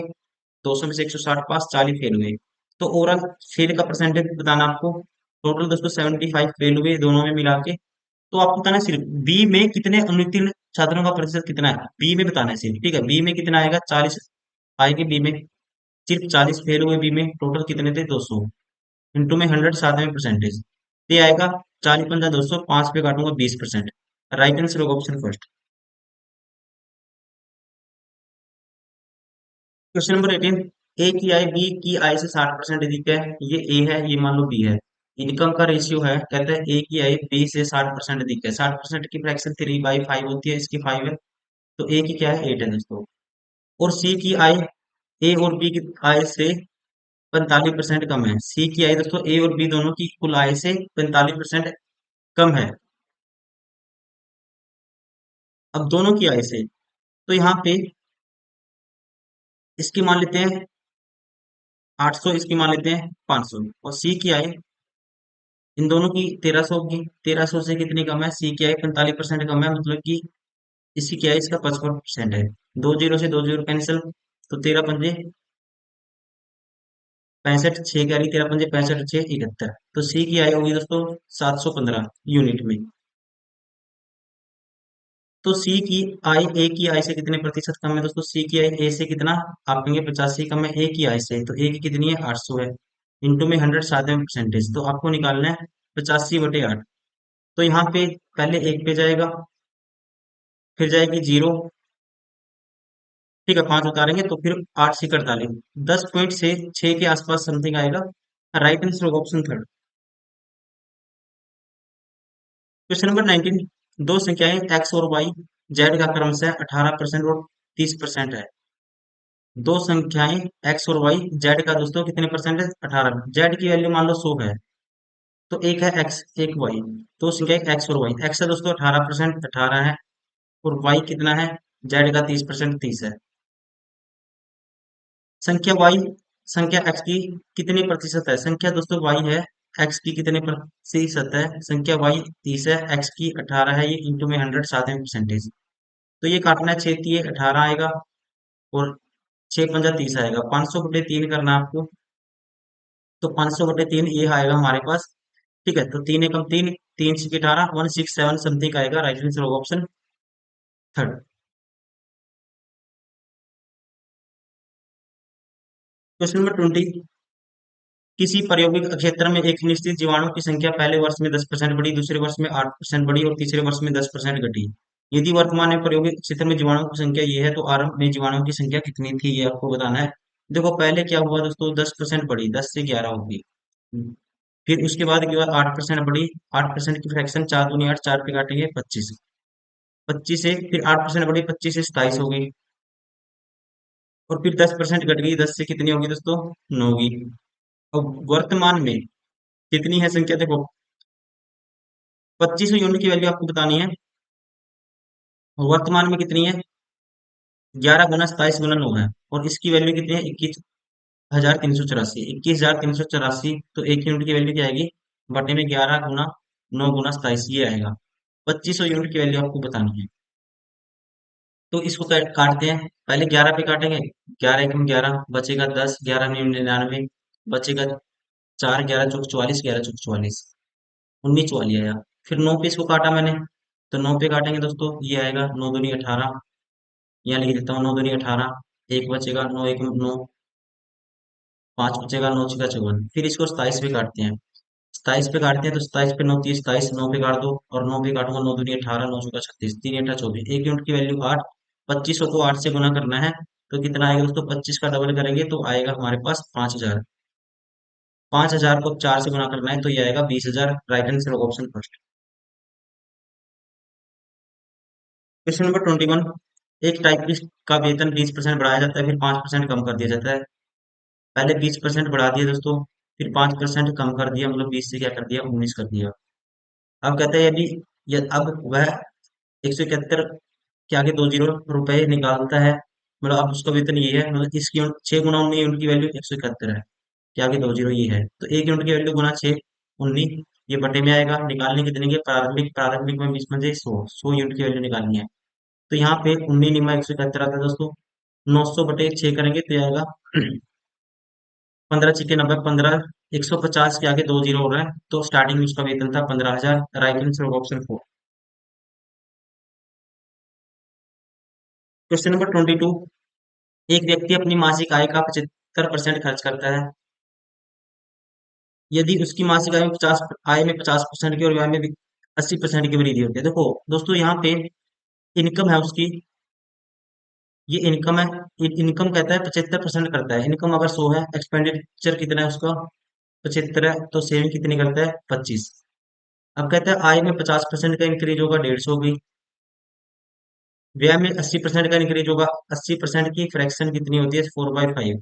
200 में से 160 पास 40 फेल हुए। तो ओवरऑल फेल का परसेंटेज बताना आपको। टोटल दोस्तों 75 फेल हुए दोनों में मिला के। तो आपको बताना है सिर्फ बी में कितने अनुत्तीर्ण छात्रों का प्रतिशत कितना है बी में बताना है सिर्फ। ठीक है बी में कितना आएगा 40 आएगी बी में। सिर्फ 40 फेल हुए बी में टोटल कितने थे 200 इंटू में 100 साथ में परसेंटेज। ये आएगा 40 पंजा 200 5 पे काटूंगा 20%। राइट आंसर होगा ऑप्शन फर्स्ट। Question number 18। ए की आय बी की आय से 60% अधिक है। ये ए है ये मान लो बी है। इनकम का रेशियो है कहते हैं ए की आय बी से 60% अधिक है। 60% की फ्रैक्शन 3/5 होती है इसकी 5 है। तो ए की क्या है 8 है दोस्तों। और सी की आय ए और बी की आय से 45% कम है। सी की आय दोस्तों ए और बी दोनों की कुल आय से 45% कम है। अब दोनों की आय से तो यहाँ पे इसकी मान लेते हैं 800 इसकी मान लेते हैं 500 और सी की आय इन दोनों की 1300 की 1300 से कितनी कम है सी की आय 45% कम है मतलब कि इसकी क्या है इसका 55% है। दो जीरो से दो जीरो कैंसिल। तो 13 पंजे 65 6 क्या रही 13 पंजे 65 6 71। तो सी की आय होगी दोस्तों 715 यूनिट में। तो सी की आय ए की आय से कितने प्रतिशत कम है दोस्तों। सी की आय ए से कितना आप कहेंगे 85 कम है ए की आय से। तो ए की कितनी है 800 है इंटू में 100 साथ में परसेंटेज। तो आपको निकालना है 85/8। तो यहाँ पे पहले एक पे जाएगा फिर जाएगी जीरो। ठीक है 5 उतारेंगे तो फिर 8 से 48 10 पॉइंट से 6 के आसपास समथिंग आएगा। राइट आंसर होगा ऑप्शन थर्ड। Question number 19। दो संख्याएं एक्स और वाई जेड का क्रमशः 18% और 30% है। दो संख्याएं एक्स और वाई जेड का दोस्तों कितने परसेंट है 18। जेड की वैल्यू मान लो 100 है। तो एक है एक्स एक वाई। दो संख्या एक्स और वाई एक्स है दोस्तों 18% 18 है। और वाई कितना है जेड का 30% 30 है। संख्या वाई संख्या एक्स की कितने प्रतिशत है। संख्या दोस्तों वाई है एक्स की कितने प्रतिशत है। संख्या वाई 30 है एक्स की 18 है ये इंटू में 100 साथ में परसेंटेज। तो ये काटना है 6 तिये 18 आएगा और 6 पंजा 30 आएगा। 500/3 करना है आपको। तो 500/3 ये आएगा हमारे पास। ठीक है तो 3 एकम 3 3 6 18 167 समथिंग आएगा। राइट आंसर होगा ऑप्शन थर्ड। Question number 20। किसी प्रायोगिक क्षेत्र में एक निश्चित जीवाणु की संख्या पहले वर्ष में 10% बढ़ी दूसरे वर्ष में 8% बढ़ी और तीसरे वर्ष में 10% घटी। यदि वर्तमान में प्रायोगिक क्षेत्र में जीवाणुओं की संख्या ये है तो आरंभ में जीवाणुओं की संख्या कितनी थी ये आपको बताना है। देखो पहले क्या हुआ दोस्तों 10% बढ़ी 10 से 11 होगी। फिर उसके बाद क्या हुआ 8% बढ़ी। 8% की फ्रैक्शन 4 दूनी 8 4 पे काटेंगे 25। 25 से फिर 8% बढ़ी 25 से 27 हो गई। और फिर 10% घट गई 10 से कितनी होगी दोस्तों 9 होगी। अब वर्तमान में कितनी है संख्या देखो 25 यूनिट की वैल्यू आपको बतानी है। वर्तमान में कितनी है 11 × 27 × 9 है। और इसकी वैल्यू कितनी है 21,384 21,384। तो एक यूनिट की वैल्यू क्या आएगी बटे में 11 × 9 × 27 ये आएगा। 2500 यूनिट की वैल्यू आपको बतानी है। तो इसको काटते हैं, पहले 11 पे काटेंगे, 11 एकम 11 बचेगा 10, 11 99, बचेगा 4, 11 चौक 44, 11 चौक 44, 19 44 आया। फिर 9 पे इसको काटा मैंने, तो 9 पे काटेंगे दोस्तों, ये आएगा 9 दूनी 18, यहाँ लिख देता हूँ 9 दूनी 18, एक बचेगा 9 एकम 9, 5 बचेगा 9 6 54। फिर इसको 27 पे काटते हैं, 27 पे काटते हैं तो 27 पे 9 30 27, 9 पे काट दो, और 9 पे काटूंगा 9 दूनी 18, 9 चौका 36, 3 8 24, 1 यूनिट की वैल्यू 8। 2500 को 8 से गुना करना है, तो कितना आएगा दोस्तों, 25 का डबल करेंगे तो आएगा हमारे पास 5000। 5000 को 4 से गुना करना है तो ये आएगा 20,000। Right answer option first. Question number 21। एक टाइपिस्ट का वेतन 20% बढ़ाया जाता है, फिर 5% कम कर दिया जाता है। पहले 20% बढ़ा दिया दोस्तों, फिर 5% कम कर दिया, मतलब 20 से क्या कर दिया, 19 कर दिया। अब कहते हैं यदि अब वह 171 के आगे 20 रुपए निकालता है, मतलब अब उसका वेतन ये है, मतलब इसकी 6 गुना 19 यूनिट की वैल्यू 171 है, के आगे 20 ये है, तो 1 यूनिट की वैल्यू गुना 6 19, ये बटे में आएगा। निकालने कितने की, प्रारंभिक प्रारंभिक में 20 में से 100 यूनिट की वैल्यू निकालनी है। तो यहाँ पे 19 निमा 171 आता है दोस्तों, 900/6 करेंगे तो ये आएगा 15 × 6 = 90, 15, 150 के आगे 20 हो रहा है, तो स्टार्टिंग में उसका वेतन था 15,000। Right answer option 4। Question number 22। एक व्यक्ति अपनी मासिक आय का 75% खर्च करता है, यदि उसकी मासिक आय में 50% की और व्यय में भी 80% की वृद्धि होती है। देखो दोस्तों, यहाँ पे इनकम है उसकी, ये इनकम है, इनकम कहता है 75% करता है, इनकम अगर 100 है, एक्सपेंडिचर कितना है उसका 75 है, तो सेविंग कितनी करता है 25। अब कहता है आय में 50% का इंक्रीज होगा, 150 होगी। व्यय में 80% का इंक्रीज होगा, 80% की फ्रैक्शन कितनी होती है 4/5,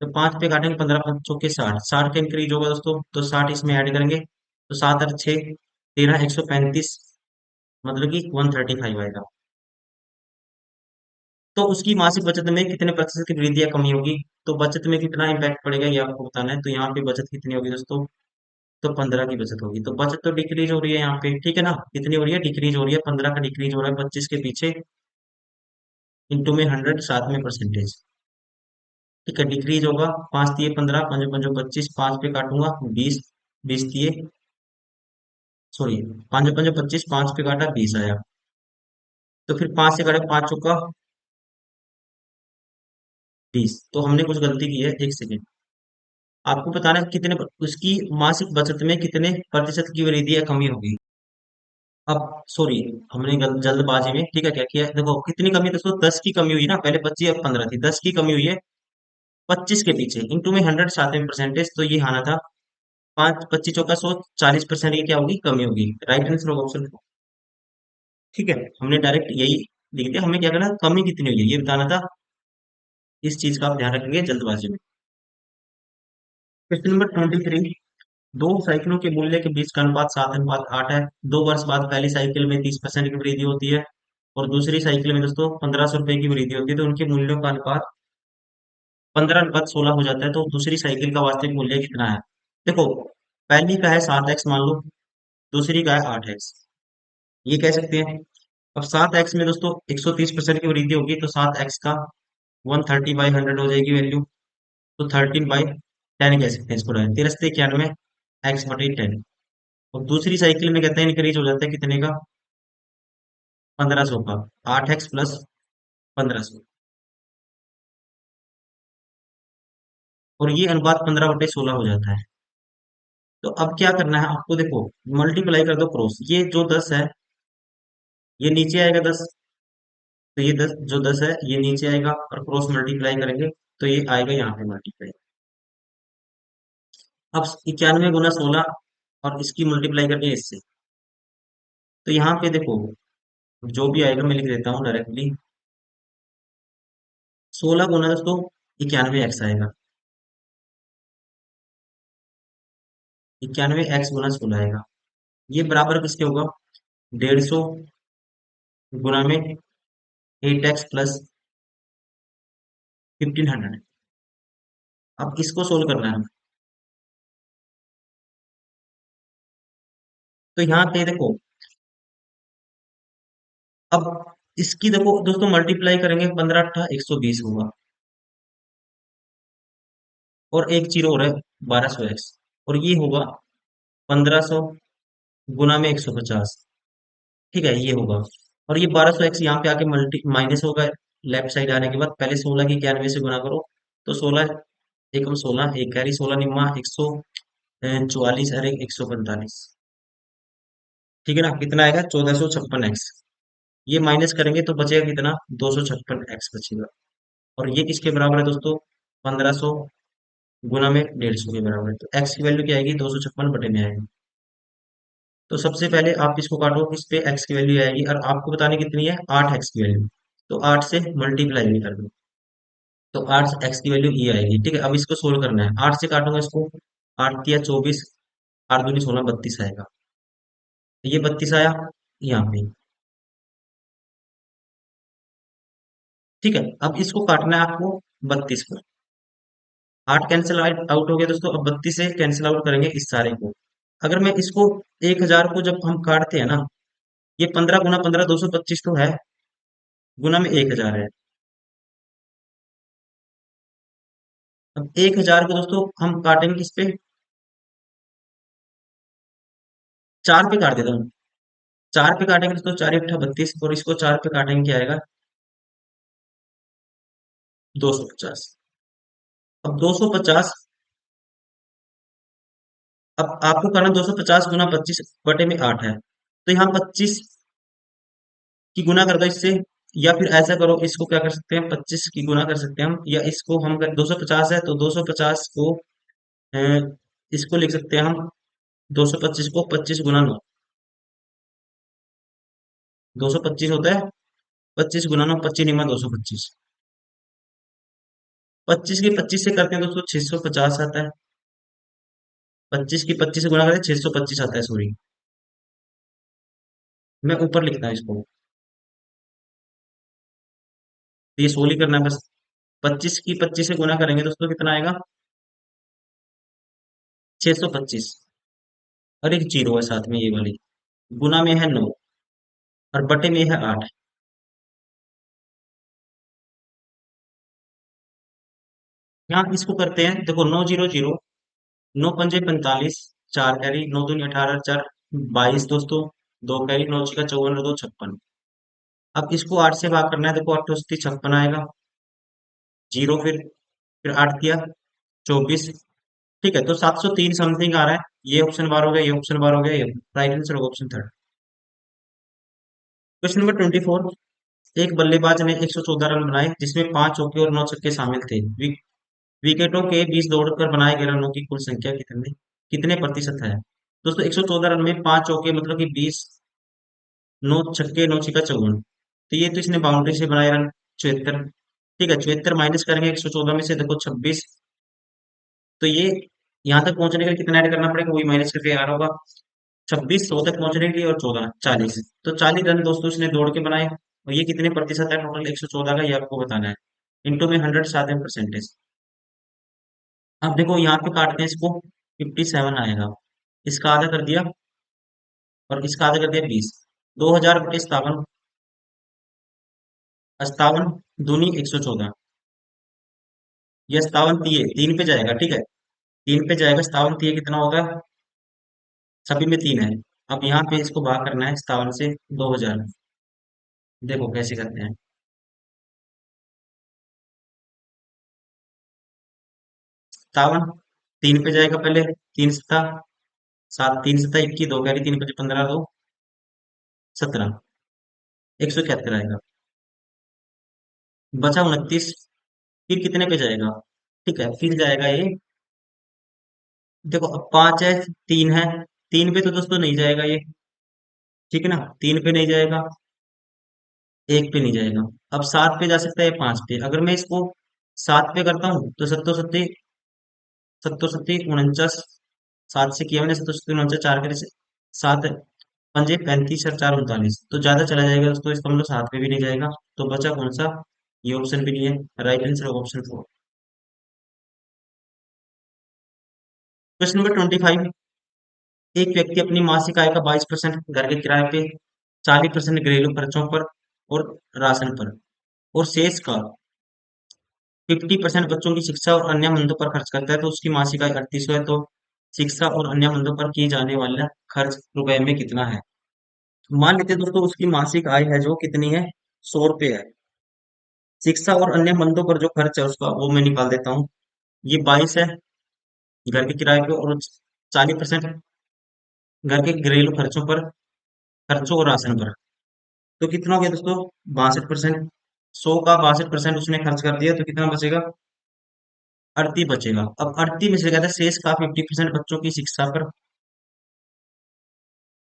तो 5 पे काटेंगे, 15 × 5 = 60, 60 का इंक्रीज होगा दोस्तों, तो 60 इसमें ऐड करेंगे, तो 7 और 6 13, 135, मतलब कि 135 आएगा। तो उसकी मासिक बचत में कितने प्रतिशत की वृद्धि या कमी होगी, तो बचत में कितना इम्पैक्ट पड़ेगा ये आपको बताना है। तो यहाँ पे बचत कितनी होगी दोस्तों, तो 15 की बचत होगी, तो बचत तो डिक्रीज हो रही है यहाँ पे, ठीक है ना, कितनी हो रही है, डिक्रीज हो रही है, 15 का डिक्रीज हो रहा है 25 के पीछे, इंटू में 100, साथ में परसेंटेज, ठीक है, डिक्रीज होगा। 5 × 3 = 15, 5 × 5 = 25, 5 पे काटूंगा 20, 20 × 3 सॉरी 5 × 5 = 25, 5 पे काटा 20 आया। तो फिर 5 से काटे 5 × 5 = 20, तो हमने कुछ गलती की है, एक सेकेंड। आपको बताना है कितने उसकी मासिक बचत में कितने प्रतिशत की वृद्धि या कमी होगी। अब सॉरी, हमने जल्दबाजी में ठीक है क्या किया, देखो कितनी कमी है दोस्तों, 10 की कमी हुई ना, पहले 25 अब 15 थी, 10 की कमी हुई है 25 के पीछे, इंटू में 100, साथ में परसेंटेज, तो ये आना था 5 25 × 100, 40% की क्या होगी, कमी होगी। राइट आंसर होगा ऑप्शन 4। ठीक है, हमने डायरेक्ट यही लिख दिया, हमें क्या करना, कमी कितनी हुई है ये बताना था, इस चीज का आप ध्यान रखेंगे जल्दबाजी में। Question number 23। दो साइकिलों के मूल्य के बीच का अनुपात 7:8 है। 2 वर्ष बाद पहली साइकिल में 30% की वृद्धि होती है, और दूसरी साइकिल में दोस्तों 1500 रुपए की वृद्धि होती है, तो उनके मूल्यों का अनुपात 15:16 हो जाता है। तो दूसरी साइकिल का वास्तविक मूल्य कितना है। देखो, पहली का है 7x मान लो, दूसरी का है 8x, ये कह सकते हैं। अब 7x में दोस्तों 130% की वृद्धि होगी, तो 7x का 130/100 हो जाएगी वैल्यू, तो 13/10 कह सकते हैं इसको, 13 91 x/10। और दूसरी साइकिल में कहते हैं इंक्रीज हो जाता है कितने का, 1500 का, 8x + 1500, और ये अनुपात 15/16 हो जाता है। तो अब क्या करना है आपको, देखो मल्टीप्लाई कर दो क्रॉस, ये जो 10 है ये नीचे आएगा 10, तो ये 10 जो 10 है ये नीचे आएगा, और क्रॉस मल्टीप्लाई करेंगे तो ये आएगा यहाँ पे मल्टीप्लाई। अब 91 × 16, और इसकी मल्टीप्लाई करनी है इससे, तो यहाँ पे देखो जो भी आएगा मैं लिख देता हूँ डायरेक्टली, 16 गुना दोस्तों 91x आएगा, 91x × 16 आएगा, ये बराबर किसके होगा, 150 गुना में 8x + 1500। अब इसको सोल्व करना है, तो यहाँ पे देखो, अब इसकी देखो दोस्तों मल्टीप्लाई करेंगे, 15 × 8 = 120 होगा, और एक जीरो हो रहा है 1200x, और ये होगा 1500 × 150। ठीक है, ये होगा। और ये 1200x यहाँ पे आके मल्टी माइनस होगा, लेफ्ट साइड आने के बाद पहले 16 की 91 से गुना करो, तो 16 एकम 16, एक कैरी 16 निम्मा 144, अरे 145। ठीक है ना, कितना आएगा 1456x। ये माइनस करेंगे तो बचेगा कितना, 256x बचेगा। और ये किसके बराबर है दोस्तों, 1500 गुना में 150 के बराबर है, तो x की वैल्यू क्या आएगी, 256 बटे में आएगी। तो सबसे पहले आप इसको काटो, इस पे x की वैल्यू आएगी, और आपको बताने कितनी है, 8x की वैल्यू। तो 8 से मल्टीप्लाई भी कर दो, तो 8x की वैल्यू ये आएगी। ठीक है, अब इसको सोल्व करना है, 8 से काटूंगा इसको, 8 × 3 = 24, 8 × 2 = 16, 32 आएगा। ये 32 आया यहाँ पे। ठीक है, अब इसको काटना है आपको 32 पर। 8 कैंसिल आउट हो गया दोस्तों, अब 32 से कैंसिल आउट करेंगे इस सारे को। अगर मैं इसको 1000 को जब हम काटते हैं ना, ये 15 × 15 225 तो है, गुना में 1000 है। अब 1000 को दोस्तों हम काटेंगे किस पे, 4 पे काट देता हूँ। 4 पे काटेंगे दोस्तों, 4 × 8 = 32, और इसको 4 पे काटेंगे क्या आएगा, 250। अब 250, अब आपको करना 250 × 25 बटे में 8 है, तो यहाँ 25 की गुना कर दो इससे, या फिर ऐसा करो, इसको क्या कर सकते हैं, 25 की गुना कर सकते हैं हम, या इसको हम 250 है तो 250 को अ, इसको लिख सकते हैं हम, 225 को 25 × 9, 225 होता है, 25 × 9, 25 × 9 = 225। 25 की 25 से करते हैं दोस्तों 650 आता है, 25 की 25 से गुणा करते हैं 625 आता है, सॉरी, मैं ऊपर लिखता हूँ इसको, तो ये सोल्व ही करना है बस। 25 की 25 से गुना करेंगे दोस्तों, कितना आएगा, 625, और एक जीरो है साथ में ये वाली, गुना में है 9, और बटे में है 8। यहाँ इसको करते हैं, देखो 900, 9×5 = 45, 4 कैरी, 9 दूनी 18, 4 22 दोस्तों, 2 कैरी, 9 × 6 = 54, और 2 56। अब इसको 8 से भाग करना है, देखो 8 × 8 = 56 आएगा, जीरो, फिर 8 दिया 24। ठीक है, तो 703 समथिंग आ रहा है। ये ऑप्शन बार हो गया, ये ऑप्शन बार हो गया, ये राइट आंसर होगा ऑप्शन थर्ड। Question number 24। एक बल्लेबाज ने 114 रन बनाए, जिसमें 5 चौके और 9 छक्के शामिल थे। विकेटों के बीच दौड़कर बनाए गए रनों की कुल संख्या कितने कितने प्रतिशत है। दोस्तों 114 रन में 5 चौके मतलब कि 20, 9 छक्के, 9 छिक्का 54, तो ये तो इसने बाउंड्री से बनाए रन 74। ठीक है, 74 माइनस करेंगे 114 में से, देखो 26, तो ये यहाँ तक पहुंचने के लिए कितना ऐड करना पड़ेगा, वही माइनस करके आ रहा होगा। 26 100 तक पहुंचने के लिए, और 14 40, तो 40 रन दोस्तों इसने दौड़ के बनाए, और ये कितने प्रतिशत है टोटल 114 का, ये आपको बताना है। इंटू में 100, साथ में परसेंटेज। अब देखो यहाँ पे काटते हैं इसको, 57 आएगा, इसका आधा कर दिया, और इसका आधा कर दिया 20, 2000 × 57, 57 दूनी 114, ये 57 तीय 3 पे जाएगा। ठीक है, 3 पे जाएगा, 57 तीय कितना होगा, सभी में 3 है। अब यहाँ पे इसको भाग करना है 57 से 2000, देखो कैसे करते हैं। 57 3 पे जाएगा पहले, 3 7 दो कैरी, 3 × 5 = 15, 2 17, 171 आएगा, बचा 29। फिर कितने पे जाएगा, ठीक है, फिर जाएगा ये, देखो अब 5 है, 3 है, 3 पे तो दोस्तों नहीं जाएगा ये, ठीक है ना, 3 पे नहीं जाएगा, 1 पे नहीं जाएगा। अब 7 पे जा सकता है, 5 पे। अगर मैं इसको 7 पे करता हूँ तो सत्तो सत्ती, सत्तो सत्ती 49, 7 से किया मैंने, सत्तो सत्ती 49, 4 करे से 7 पंजे 35, और 4 39, तो ज्यादा चला जाएगा दोस्तों, इसका मतलब 7 पे भी नहीं जाएगा। तो बचा कौन सा, ये ऑप्शन भी नहीं है, राइट आंसर होगा ऑप्शन 4। Question number 25। एक व्यक्ति अपनी मासिक आय का 22% घर के किराए पे, 40% घरेलू खर्चों पर, और राशन पर, और शेष का 50% बच्चों की शिक्षा और अन्य मदों पर खर्च करता है, तो उसकी मासिक आय 3800 है। तो शिक्षा और अन्य मदों पर की जाने वाला खर्च रुपए में कितना है? मान लेते हैं दोस्तों उसकी मासिक आय है जो कितनी है, 100 रुपये है। शिक्षा और अन्य मंदों पर जो खर्च है उसका वो मैं निकाल देता हूँ। ये 22 है घर के किराए पे, और 40% घर के घरेलू खर्चों पर, खर्चों और राशन पर। तो कितना हो गया दोस्तों, 62%। 100 का 62% उसने खर्च कर दिया, तो कितना बचेगा, 38 बचेगा। अब 38 में से कहता है शेष का 50% बच्चों की शिक्षा पर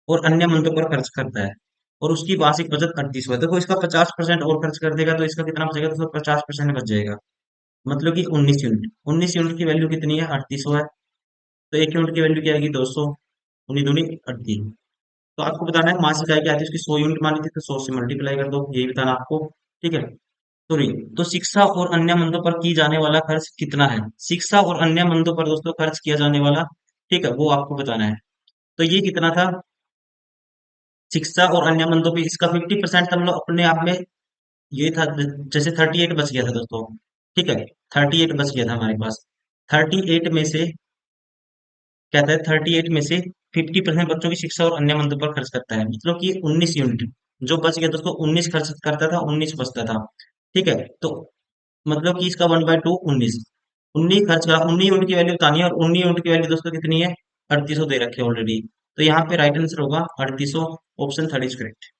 और अन्य मंदों पर खर्च करता है, और उसकी वार्षिक बचत 38 है। देखो इसका 50% और खर्च कर देगा, तो इसका कितना बचेगा दोस्तों, 50% बच जाएगा, मतलब कि 19 यूनिट। 19 यूनिट की वैल्यू कितनी है, 3800 है। तो 1 यूनिट की वैल्यू क्या आएगी, 200। उन्नी दूनी 38। तो आपको बताना है मासिक आय क्या आती है उसकी, 100 यूनिट मानी थी, तो 100 से मल्टीप्लाई कर दो, यही बताना आपको। ठीक है। सॉरी, तो शिक्षा और अन्य मंदों पर की जाने वाला खर्च कितना है, शिक्षा और अन्य मंदों पर दोस्तों खर्च किया जाने वाला, ठीक है, वो आपको बताना है। तो ये कितना था, शिक्षा और अन्य मंदों पे इसका 50% हम लोग अपने आप में, ये था जैसे 38 बच गया था दोस्तों। ठीक है, 38 बच गया था हमारे पास। 38 में से, कहता है 38 में से 50% बच्चों की शिक्षा और अन्य मंदों पर खर्च करता है, मतलब कि 19 यूनिट जो बच गया दोस्तों, 19 खर्च करता था, 19 बचता था। ठीक है, तो मतलब कि इसका 1/2 19। 19 खर्च करा, 19 यूनिट की वैल्यू बतानी है, और 19 यूनिट की वैल्यू दोस्तों कितनी है, 3800 दे रखे ऑलरेडी। तो यहाँ पे राइट आंसर होगा 3800, ऑप्शन थर्ड इज करेक्ट।